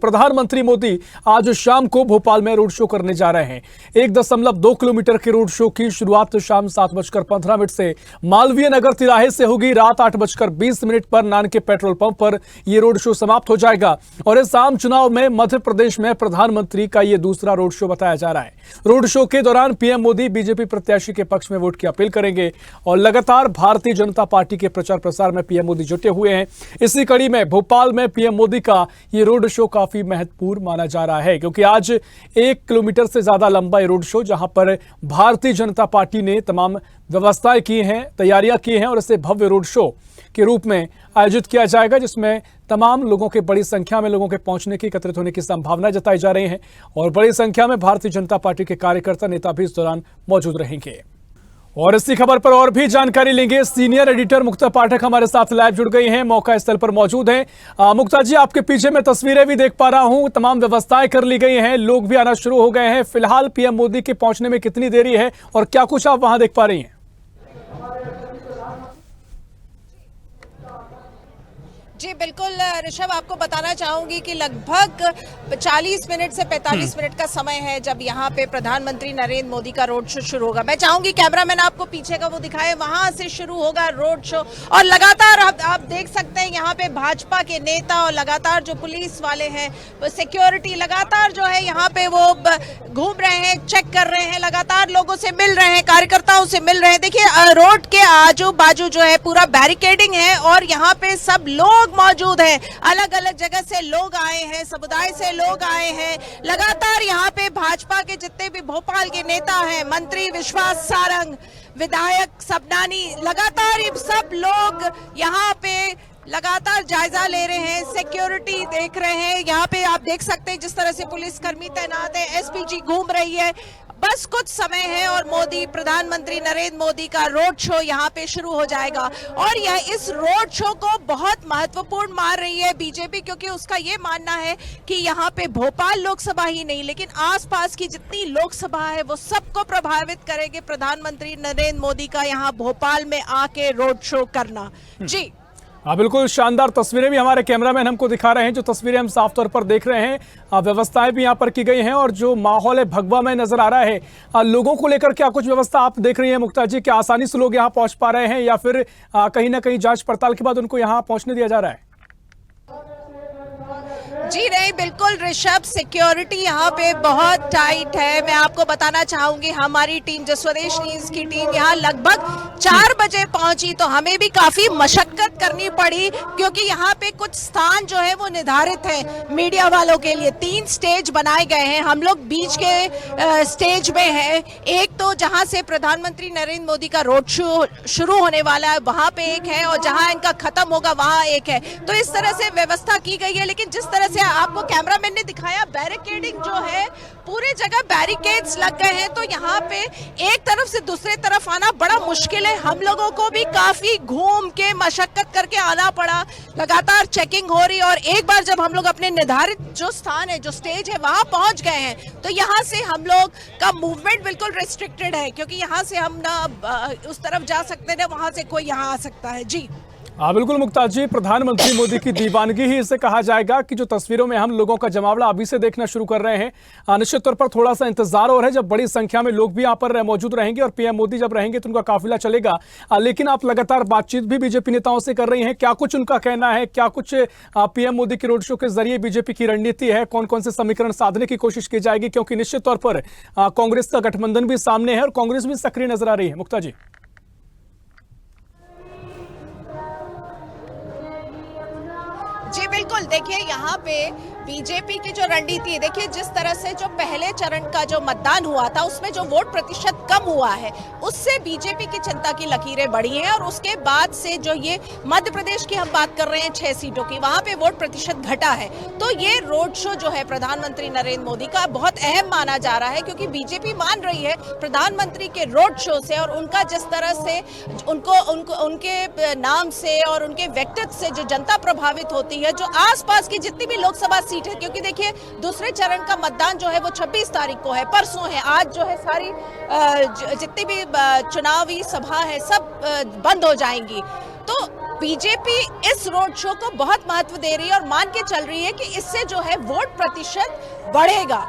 प्रधानमंत्री मोदी आज शाम को भोपाल में रोड शो करने जा रहे हैं। 1.2 किलोमीटर के रोड शो की शुरुआत शाम 7:15 से मालवीय नगर तिराहे से होगी। रात 8:20 पर नान के पेट्रोल पंप पर यह रोड शो समाप्त हो जाएगा और इस आम चुनाव में मध्य प्रदेश में प्रधानमंत्री का यह दूसरा रोड शो बताया जा रहा है। रोड शो के दौरान पीएम मोदी बीजेपी प्रत्याशी के पक्ष में वोट की अपील करेंगे और लगातार भारतीय जनता पार्टी के प्रचार प्रसार में पीएम मोदी जुटे हुए हैं। इसी कड़ी में भोपाल में पीएम मोदी का ये रोड शो काफी महत्वपूर्ण माना जा रहा है, क्योंकि आज 1 किलोमीटर से ज्यादा लंबा ये रोड शो, जहां पर भारतीय जनता पार्टी ने तमाम व्यवस्थाएं की हैं, तैयारियां की हैं और इसे भव्य रोड शो के रूप में आयोजित किया जाएगा, जिसमें तमाम लोगों के बड़ी संख्या में लोगों के पहुंचने की, एकत्रित होने की संभावना जताई जा रही है और बड़ी संख्या में भारतीय जनता पार्टी के कार्यकर्ता, नेता भी इस दौरान मौजूद रहेंगे। और इसी खबर पर और भी जानकारी लेंगे। सीनियर एडिटर मुक्ता पाठक हमारे साथ लाइव जुड़ गई हैं, मौका स्थल पर मौजूद हैं। मुक्ता जी, आपके पीछे मैं तस्वीरें भी देख पा रहा हूं, तमाम व्यवस्थाएं कर ली गई हैं, लोग भी आना शुरू हो गए हैं। फिलहाल पीएम मोदी के पहुंचने में कितनी देरी है और क्या कुछ आप वहां देख पा रही हैं? जी बिल्कुल ऋषभ, आपको बताना चाहूंगी कि लगभग 40 मिनट से 45 मिनट का समय है जब यहाँ पे प्रधानमंत्री नरेंद्र मोदी का रोड शो शुरू होगा। मैं चाहूंगी कैमरामैन आपको पीछे का वो दिखाए, वहां से शुरू होगा रोड शो और लगातार आप देख सकते हैं यहाँ पे भाजपा के नेता और लगातार जो पुलिस वाले हैं, सिक्योरिटी लगातार जो है यहाँ पे वो घूम रहे हैं, चेक कर रहे हैं, लगातार लोगों से मिल रहे हैं, कार्यकर्ताओं से मिल रहे हैं। देखिए रोड के आजू बाजू जो है पूरा बैरिकेडिंग है और यहाँ पे सब लोग मौजूद हैं, अलग अलग जगह से लोग आए हैं, समुदाय से लोग आए हैं। लगातार यहाँ पे भाजपा के जितने भी भोपाल के नेता हैं, मंत्री विश्वास सारंग, विधायक सबनानी, लगातार ये सब लोग यहाँ पे लगातार जायजा ले रहे हैं, सिक्योरिटी देख रहे हैं। यहाँ पे आप देख सकते हैं जिस तरह से पुलिसकर्मी तैनात है, एसपीजी घूम रही है। बस कुछ समय है और मोदी, प्रधानमंत्री नरेंद्र मोदी का रोड शो यहाँ पे शुरू हो जाएगा और यह इस रोड शो को बहुत महत्वपूर्ण मान रही है बीजेपी, क्योंकि उसका ये मानना है कि यहाँ पे भोपाल लोकसभा ही नहीं लेकिन आसपास की जितनी लोकसभा है वो सबको प्रभावित करेगी प्रधानमंत्री नरेंद्र मोदी का यहाँ भोपाल में आके रोड शो करना। जी हाँ, बिल्कुल शानदार तस्वीरें भी हमारे कैमरामैन हमको दिखा रहे हैं। जो तस्वीरें हम साफ तौर पर देख रहे हैं, व्यवस्थाएं भी यहाँ पर की गई हैं और जो माहौल है भगवा में नजर आ रहा है। लोगों को लेकर क्या कुछ व्यवस्था आप देख रही हैं मुक्ता जी? क्या आसानी से लोग यहाँ पहुंच पा रहे हैं या फिर कहीं ना कहीं जांच पड़ताल के बाद उनको यहाँ पहुंचने दिया जा रहा है? जी नहीं, बिल्कुल ऋषभ, सिक्योरिटी यहाँ पे बहुत टाइट है। मैं आपको बताना चाहूंगी हमारी टीम, जो स्वदेश न्यूज की टीम यहाँ लगभग 4 बजे पहुंची तो हमें भी काफी मशक्कत करनी पड़ी, क्योंकि यहाँ पे कुछ स्थान जो है वो निर्धारित है मीडिया वालों के लिए। 3 स्टेज बनाए गए हैं, हम लोग बीच के स्टेज में है। एक तो जहाँ से प्रधानमंत्री नरेंद्र मोदी का रोड शो शुरू होने वाला है वहां पे एक है और जहाँ इनका खत्म होगा वहां एक है। तो इस तरह से व्यवस्था की गई है, लेकिन जिस तरह से आपको कैमरामैन ने दिखाया, बैरिकेडिंग जो है पूरी जगह बैरिकेड्स लग गए हैं, तो यहाँ पे एक तरफ से दूसरे तरफ आना बड़ा मुश्किल है। हम लोगों को भी काफी घूम के मशक्कत करके आना पड़ा, लगातार चेकिंग हो रही। और एक बार जब हम लोग अपने निर्धारित जो स्थान है, जो स्टेज है, वहां पहुंच गए हैं तो यहाँ से हम लोग का मूवमेंट बिल्कुल रिस्ट्रिक्टेड है, क्योंकि यहाँ से हम ना उस तरफ जा सकते हैं, ना वहां से कोई यहाँ आ सकता है। जी हाँ बिल्कुल मुक्ता जी, प्रधानमंत्री मोदी की दीवानगी ही इसे कहा जाएगा कि जो तस्वीरों में हम लोगों का जमावड़ा अभी से देखना शुरू कर रहे हैं। निश्चित तौर पर थोड़ा सा इंतजार और है जब बड़ी संख्या में लोग भी यहाँ पर मौजूद रहेंगे और पीएम मोदी जब रहेंगे तो उनका काफिला चलेगा। लेकिन आप लगातार बातचीत भी बीजेपी नेताओं से कर रही हैं, क्या कुछ उनका कहना है, क्या कुछ पीएम मोदी के रोड शो के जरिए बीजेपी की रणनीति है, कौन कौन से समीकरण साधने की कोशिश की जाएगी? क्योंकि निश्चित तौर पर कांग्रेस का गठबंधन भी सामने है और कांग्रेस भी सक्रिय नजर आ रही है। मुक्ता जी जी बिल्कुल, देखिए यहाँ पे बीजेपी की जो रणनीति है, देखिए जिस तरह से जो पहले चरण का जो मतदान हुआ था उसमें जो वोट प्रतिशत कम हुआ है उससे बीजेपी की चिंता की लकीरें बढ़ी हैं और उसके बाद से जो ये मध्य प्रदेश की हम बात कर रहे हैं 6 सीटों की, वहां पे वोट प्रतिशत घटा है। तो ये रोड शो जो है प्रधानमंत्री नरेंद्र मोदी का बहुत अहम माना जा रहा है, क्योंकि बीजेपी मान रही है प्रधानमंत्री के रोड शो से और उनका जिस तरह से उनके नाम से और उनके व्यक्तित्व से जो जनता प्रभावित होती है, जो आसपास की जितनी भी लोकसभा सीट है, क्योंकि देखिए दूसरे चरण का मतदान जो है वो 26 तारीख को है, परसों है। आज जो है सारी जितनी भी चुनावी सभा है सब बंद हो जाएंगी। तो बीजेपी इस रोड शो को बहुत महत्व दे रही है और मान के चल रही है कि इससे जो है वोट प्रतिशत बढ़ेगा।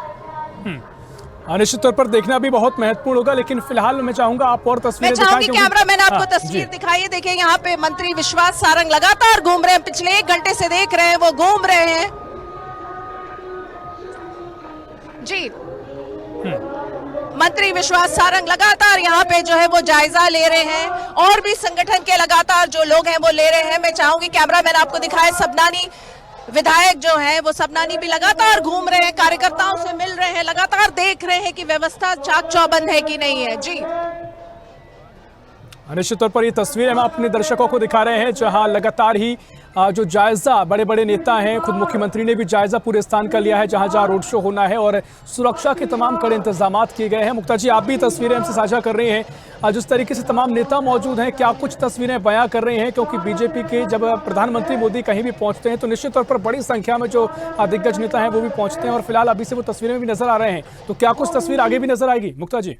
निश्चित तौर पर देखना भी बहुत महत्वपूर्ण होगा, लेकिन फिलहाल मैं चाहूंगा आप और तस्वीरें मैं चाहूंगी कैमरामैन आपको हाँ, तस्वीर दिखाइए। देखिए यहाँ पे मंत्री विश्वास सारंग लगातार घूम रहे हैं, पिछले 1 घंटे से देख रहे हैं वो घूम रहे हैं जी। मंत्री विश्वास सारंग लगातार यहाँ पे जो है वो जायजा ले रहे हैं और भी संगठन के लगातार जो लोग हैं वो ले रहे हैं। मैं चाहूंगी कैमरामैन आपको दिखाए, सबनानी विधायक जो है वो सबनानी भी लगातार घूम रहे हैं, कार्यकर्ताओं से मिल रहे हैं, लगातार देख रहे हैं कि व्यवस्था चाक चौबंद है कि नहीं है जी। निश्चित तौर पर ये तस्वीर हम अपने दर्शकों को दिखा रहे हैं, जहां लगातार ही जो जायजा बड़े बड़े नेता हैं, खुद मुख्यमंत्री ने भी जायजा पूरे स्थान का लिया है जहां जहां रोड शो होना है और सुरक्षा के तमाम कड़े इंतजाम किए गए हैं। मुक्ता जी, आप भी तस्वीरें हमसे साझा कर रहे हैं, जिस तरीके से तमाम नेता मौजूद हैं, क्या कुछ तस्वीरें बयां कर रहे हैं? क्योंकि बीजेपी के जब प्रधानमंत्री मोदी कहीं भी पहुंचते हैं तो निश्चित तौर पर बड़ी संख्या में जो दिग्गज नेता हैं वो भी पहुंचते हैं और फिलहाल अभी से वो तस्वीरें भी नजर आ रहे हैं, तो क्या कुछ तस्वीर आगे भी नजर आएगी? मुक्ता जी।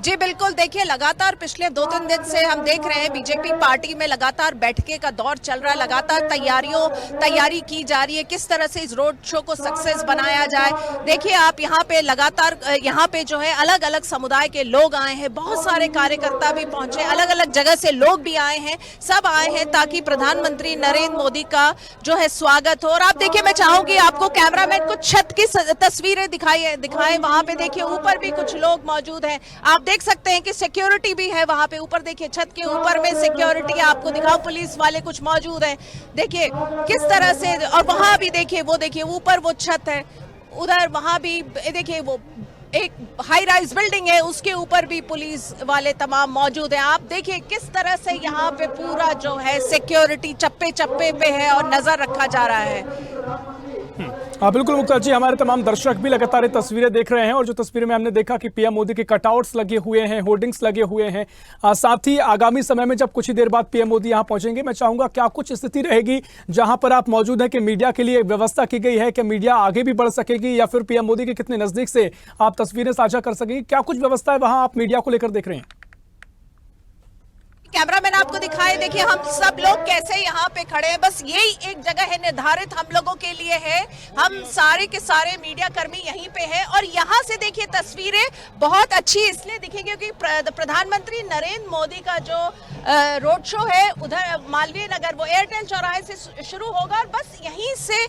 जी बिल्कुल, देखिए लगातार पिछले 2-3 दिन से हम देख रहे हैं बीजेपी पार्टी में लगातार बैठके का दौर चल रहा है, लगातार तैयारी की जा रही है किस तरह से इस रोड शो को सक्सेस बनाया जाए। देखिए आप यहाँ पे लगातार यहाँ पे जो है अलग अलग समुदाय के लोग आए हैं, बहुत सारे कार्यकर्ता भी पहुंचे, अलग अलग जगह से लोग भी आए हैं, सब आए हैं ताकि प्रधानमंत्री नरेंद्र मोदी का जो है स्वागत हो। और आप देखिए, मैं चाहूंगी आपको कैमरामैन कुछ छत की तस्वीरें दिखाएं। वहां पे देखिए ऊपर भी कुछ लोग मौजूद हैं, आप देख सकते हैं कि सिक्योरिटी भी है वहां पे। ऊपर देखिए छत के ऊपर में सिक्योरिटी आपको दिखाओ, पुलिस वाले कुछ मौजूद हैं। देखिए किस तरह से, और वहां भी देखिए वो देखिए ऊपर वो छत है, उधर वहां भी देखिए वो एक हाई राइज बिल्डिंग है, उसके ऊपर भी पुलिस वाले तमाम मौजूद हैं। आप देखिए किस तरह से यहाँ पे पूरा जो है सिक्योरिटी चप्पे चप्पे पे है और नजर रखा जा रहा है। हाँ बिल्कुल मुक्ता जी, हमारे तमाम दर्शक भी लगातार ये तस्वीरें देख रहे हैं और जो तस्वीरें में हमने देखा कि पीएम मोदी के कटआउट्स लगे हुए हैं, होर्डिंग्स लगे हुए हैं, साथ ही आगामी समय में जब कुछ ही देर बाद पीएम मोदी यहां पहुंचेंगे, मैं चाहूंगा क्या कुछ स्थिति रहेगी जहां पर आप मौजूद हैं कि मीडिया के लिए व्यवस्था की गई है कि मीडिया आगे भी बढ़ सकेगी या फिर पीएम मोदी के कितने नजदीक से आप तस्वीरें साझा कर सकेंगे? क्या कुछ व्यवस्था है वहां आप मीडिया को लेकर देख रहे हैं? कैमरामैन आपको दिखाए, देखिए हम सब लोग कैसे यहाँ पे खड़े हैं, बस यही एक जगह है निर्धारित हम लोगों के लिए है, हम सारे के सारे मीडिया कर्मी यहीं पे हैं। और यहाँ से देखिए तस्वीरें बहुत अच्छी इसलिए दिखेंगी क्योंकि प्रधानमंत्री नरेंद्र मोदी का जो रोड शो है उधर मालवीय नगर वो एयरटेल चौराहे से शुरू होगा और बस यहीं से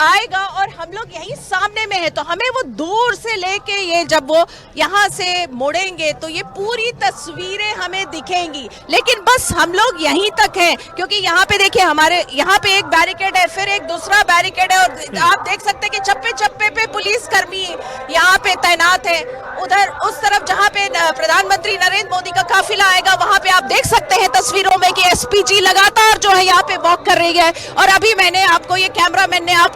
आएगा और हम लोग यहीं सामने में है, तो हमें वो दूर से लेके ये जब वो यहाँ से मुड़ेंगे तो ये पूरी तस्वीरें हमें दिखेंगी, लेकिन बस हम लोग यहीं तक हैं क्योंकि यहाँ पे देखिए हमारे यहाँ पे एक बैरिकेड है, फिर एक दूसरा बैरिकेड है और आप देख सकते हैं कि चप्पे चप्पे पे पुलिस कर्मी यहाँ पे तैनात है। उधर उस तरफ जहाँ पे प्रधानमंत्री नरेंद्र मोदी का काफिला आएगा वहां पे आप देख सकते हैं तस्वीरों में कि एसपीजी लगातार जो है यहाँ पे वॉक कर रही है। और अभी मैंने आपको, ये कैमरामैन ने आपको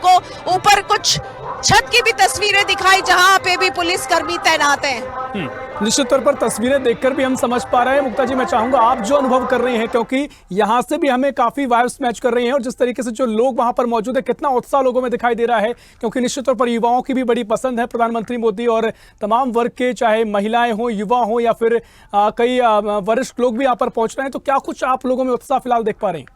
ऊपर कुछ छत की भी तस्वीरें दिखाई जहां पे भी पुलिसकर्मी तैनात हैं। निश्चित तौर पर तस्वीरें देखकर भी हम समझ पा रहे हैं। मुक्ता जी, मैं चाहूंगा आप जो अनुभव कर रहे हैं, क्योंकि यहां से भी हमें काफी वाइब्स मैच कर रही हैं और जिस तरीके से जो लोग वहां पर मौजूद है, कितना उत्साह लोगों में दिखाई दे रहा है, क्योंकि निश्चित तौर पर युवाओं की भी बड़ी पसंद है प्रधानमंत्री मोदी और तमाम वर्ग के, चाहे महिलाएं हो, युवा हो या फिर कई वरिष्ठ लोग भी यहाँ पर पहुंच रहे हैं। तो क्या कुछ आप लोगों में उत्साह फिलहाल देख पा रहे हैं?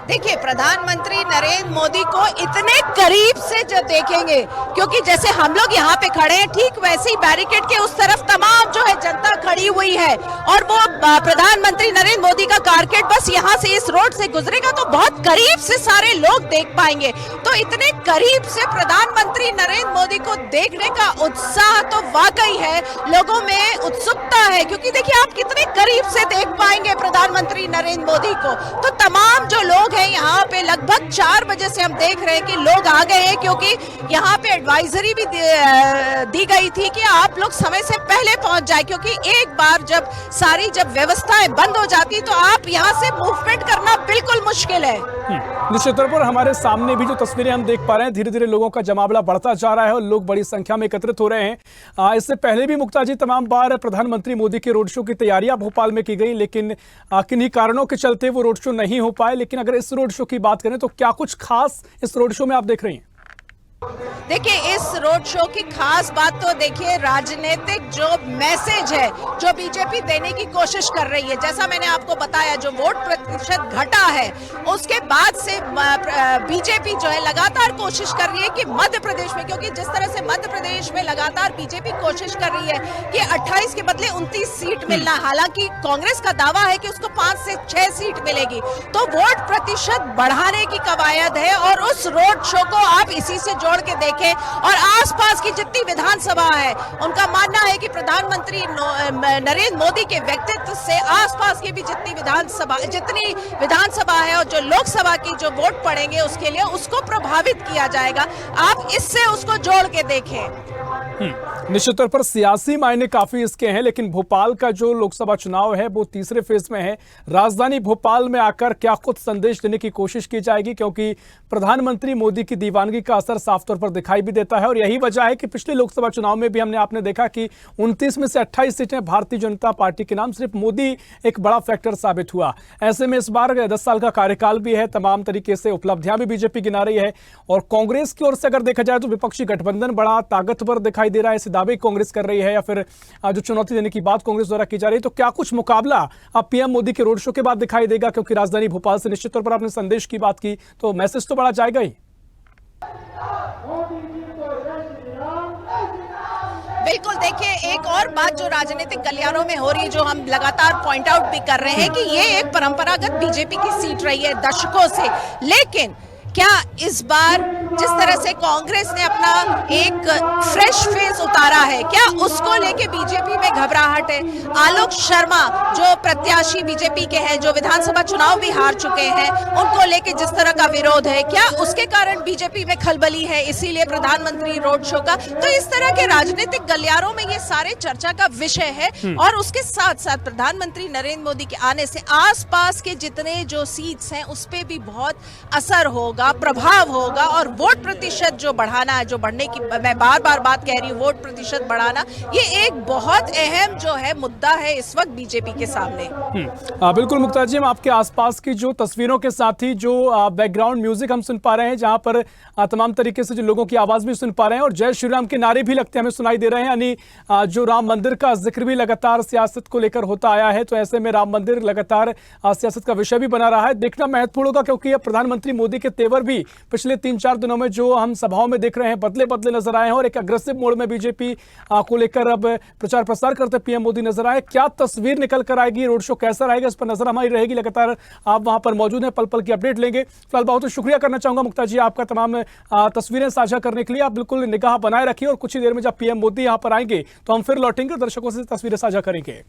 देखिए प्रधानमंत्री नरेंद्र मोदी को इतने करीब से जब देखेंगे, क्योंकि जैसे हम लोग यहाँ पे खड़े हैं ठीक वैसे ही बैरिकेड के उस तरफ तमाम जो है जनता खड़ी हुई है और वो प्रधानमंत्री नरेंद्र मोदी का कारकेट बस यहाँ से इस रोड से गुजरेगा तो बहुत करीब से सारे लोग देख पाएंगे। तो इतने करीब से प्रधानमंत्री नरेंद्र मोदी को देखने का उत्साह तो वाकई है, लोगों में उत्सुकता है, क्योंकि देखिए आप कितने करीब से देख पाएंगे प्रधानमंत्री नरेंद्र मोदी को। तो तमाम जो लोग लोग हैं यहाँ पे। लगभग 4 बजे से हम देख रहे हैं कि लोग आ गए हैं, क्योंकि यहाँ पे एडवाइजरी भी दी गई थी कि आप लोग समय से पहले पहुंच जाए, क्योंकि एक बार जब सारी व्यवस्थाएं बंद हो जाती तो आप यहाँ से मूवमेंट करना बिल्कुल मुश्किल है। निश्चित तौर पर हमारे सामने भी जो तस्वीरें हम देख पा रहे हैं, धीरे धीरे लोगों का जमावड़ा बढ़ता जा रहा है और लोग बड़ी संख्या में एकत्रित हो रहे हैं। इससे पहले भी मुक्ता जी तमाम बार प्रधानमंत्री मोदी के रोड शो की तैयारियां भोपाल में की गई, लेकिन किन्हीं कारणों के चलते वो रोड शो नहीं हो पाए। लेकिन अगर इस रोड शो की बात करें तो क्या कुछ खास इस रोड शो में आप देख रही हैं? देखिए, इस रोड शो की खास बात तो देखिए राजनीतिक जो मैसेज है जो बीजेपी देने की कोशिश कर रही है। जैसा मैंने आपको बताया, जो वोट प्रतिशत घटा है उसके बाद से बीजेपी जो है लगातार कोशिश कर रही है कि मध्य प्रदेश में, क्योंकि जिस तरह से मध्य प्रदेश में लगातार बीजेपी कोशिश कर रही है कि 28 के बदले 29 सीट मिलना, हालांकि कांग्रेस का दावा है कि उसको 5 से 6 सीट मिलेगी, तो वोट प्रतिशत बढ़ाने की कवायद है। और उस रोड शो को आप इसी से जोड़ के देखें और आसपास की जितनी विधानसभा है, उनका मानना है कि प्रधानमंत्री नरेंद्र मोदी के व्यक्तित्व से आसपास की भी जितनी विधानसभा है और जो लोकसभा की जो वोट पड़ेंगे उसके लिए उसको प्रभावित किया जाएगा। आप इससे उसको जोड़ के देखें। निश्चित तौर पर सियासी मायने काफी इसके हैं, लेकिन भोपाल का जो लोकसभा चुनाव है वो तीसरे फेज में है। राजधानी भोपाल में आकर क्या कुछ संदेश देने की कोशिश की जाएगी, क्योंकि प्रधानमंत्री मोदी की दीवानगी का असर साफ तौर पर दिखाई भी देता है। और यही वजह है कि पिछले लोकसभा चुनाव में भी आपने देखा कि 29 में से 28 सीटें भारतीय जनता पार्टी के नाम, सिर्फ मोदी एक बड़ा फैक्टर साबित हुआ। ऐसे में इस बार 10 साल का कार्यकाल भी है, तमाम तरीके से उपलब्धियां भी बीजेपी गिना रही है। और कांग्रेस की ओर से अगर देखा जाए तो विपक्षी गठबंधन बड़ा ताकतवर दिखाई दे रहा है, दावे कांग्रेस कर रही है, या फिर जो चुनौती देने की बात कांग्रेस द्वारा की जा रही है। तो क्या कुछ मुकाबला अब पीएम मोदी के रोड शो के बाद दिखाई देगा, क्योंकि राजधानी भोपाल से निश्चित तौर पर आपने संदेश की बात की तो मैसेज तो बड़ा जाएगा ही। बिल्कुल, देखिए एक और बात जो राजनीतिक गलियारों में हो रही है, जो हम लगातार पॉइंट आउट भी कर रहे हैं कि ये एक परंपरागत बीजेपी की सीट रही है दशकों से, लेकिन क्या इस बार जिस तरह से कांग्रेस ने अपना एक फ्रेश फेस उतारा है, क्या उसको लेके बीजेपी में घबराहट है? आलोक शर्मा जो प्रत्याशी बीजेपी के हैं, जो विधानसभा चुनाव भी हार चुके हैं, उनको लेके जिस तरह का विरोध है, क्या उसके कारण बीजेपी में खलबली है, इसीलिए प्रधानमंत्री रोड शो का? तो इस तरह के राजनीतिक गलियारों में ये सारे चर्चा का विषय है। और उसके साथ साथ प्रधानमंत्री नरेंद्र मोदी के आने से आसपास के जितने जो सीट्स हैं उस पर भी बहुत असर होगा, प्रभाव होगा। और वोट प्रतिशत जो बढ़ाना है, जो बढ़ने की मैं बार बार बात कह रही हूँ, वोट प्रतिशत बढ़ाना, ये एक बहुत अहम जो है मुद्दा है इस वक्त बीजेपी के सामने। बिल्कुल मुक्ता जी, हम आपके आसपास की जो तस्वीरों के साथ ही जो बैकग्राउंड म्यूजिक हम सुन पा रहे हैं, जहां पर तमाम तरीके से जो लोगों की आवाज भी सुन पा रहे हैं और जय श्री राम के नारे भी लगते हमें सुनाई दे रहे हैं, यानी जो राम मंदिर का जिक्र भी लगातार सियासत को लेकर होता आया है। तो ऐसे में राम मंदिर लगातार सियासत का विषय भी बना रहा है। देखना महत्वपूर्ण होगा, क्योंकि अब प्रधानमंत्री मोदी के तेवर भी पिछले 3-4 दिनों में जो हम सभाओं में देख रहे हैं बदले बदले नजर आए हैं और एक अग्रेसिव मोड में बीजेपी को लेकर अब प्रचार प्रसार करते पीएम मोदी नजर आए। क्या तस्वीर निकल कर आएगी, रोड शो कैसा रहेगा, इस पर नजर हमारी रहेगी। लगातार आप वहां पर मौजूद हैं, पल पल की अपडेट लेंगे। फिलहाल बहुत शुक्रिया करना चाहूंगा मुक्ता जी आपका तमाम तस्वीरें साझा करने के लिए। आप बिल्कुल निगाह बनाए रखिए और कुछ ही देर में जब पीएम मोदी यहां पर आएंगे तो हम फिर लौटेंगे और दर्शकों से तस्वीरें साझा करेंगे।